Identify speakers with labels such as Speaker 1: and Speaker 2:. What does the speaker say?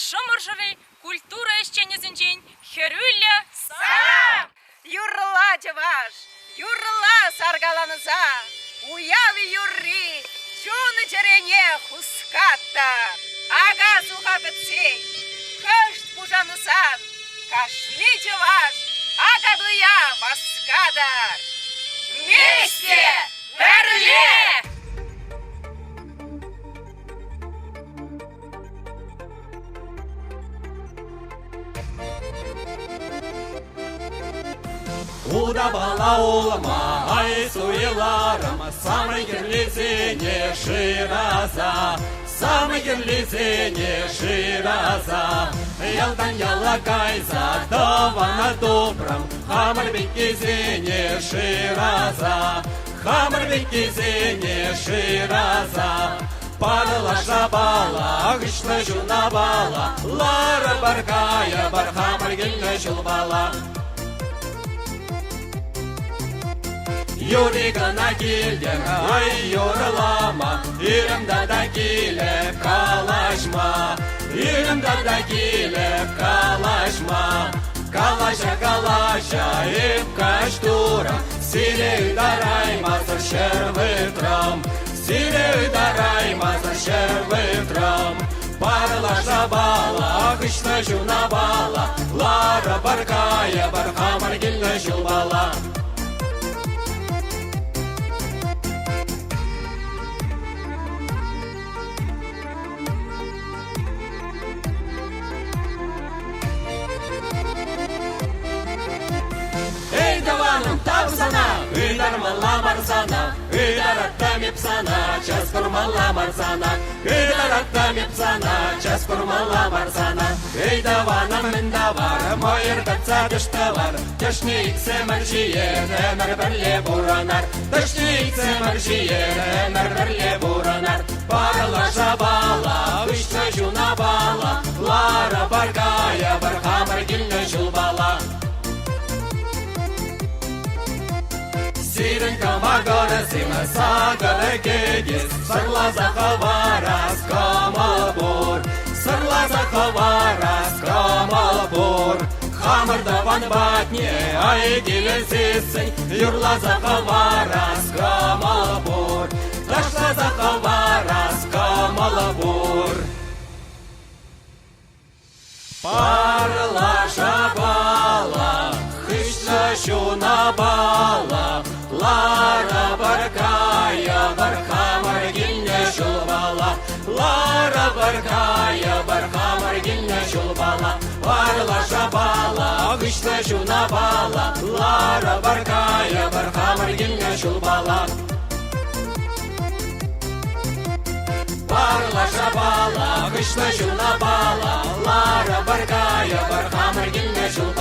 Speaker 1: Шоморжевый культура ещенезінжен херюлля салам!
Speaker 2: Юрла деваш, юрла саргаланыза, уяви юрри, чуны терене хускатта, ага суха бітсей, кышт пужанызан, кашли деваш, ага дуя васкадар. Вместе! Берле!
Speaker 3: Уда бала улма, ай суеларым, самый герлизене шираза, самый герлизене шираза. Ялдан ялагайза, давана добрым, хамар бекезене шираза, хамар бекезене шираза. Парла шабала, агышна жунабала, лара баркая, бар хамар гельна жулбала. Юрика на килден, ай юрлама, ирымда да килеп калашма, ирымда да килеп калашма. Калаша, калаша, ip каштурам, сире удараймазыр шервытрам, сире удараймазыр шервытрам. Парла шабала, агышна жунабала, лара баркая, бар хамар гельна жулбала. Эй, даваным табсана, ыдар мала марсана, ыдар аттамипсана, час курмала марсана, ыдар аттамипсана, час курмала марсана. Эй, даваным миндавар, мойыр катса дыштавар, тешни иксе маржиен, эмер берле буранар, тешни иксе маржиен, эмер берле буранар. Парла шабала, вышна жунабала, лара баркая, бар хамар гильна жулбала. Сирен камагора сина сагара гегис, сырла захаварас камалбор, сырла захаварас камалбор. Хамар даван батне, ай гилесисин, юрла захаварас камалбор, ташла захаварас камалбор. Парла шабала, хышна шунабала, лара баркая, бархамар гильня жулбала, лара баркая, бархамар гильня жулбала. Парла шабала, хышна шунабала, лара баркая, бархамар гильня жулбала. Парла шабала, хышна шунабала, лара баркая, бархамар гильня жулбала.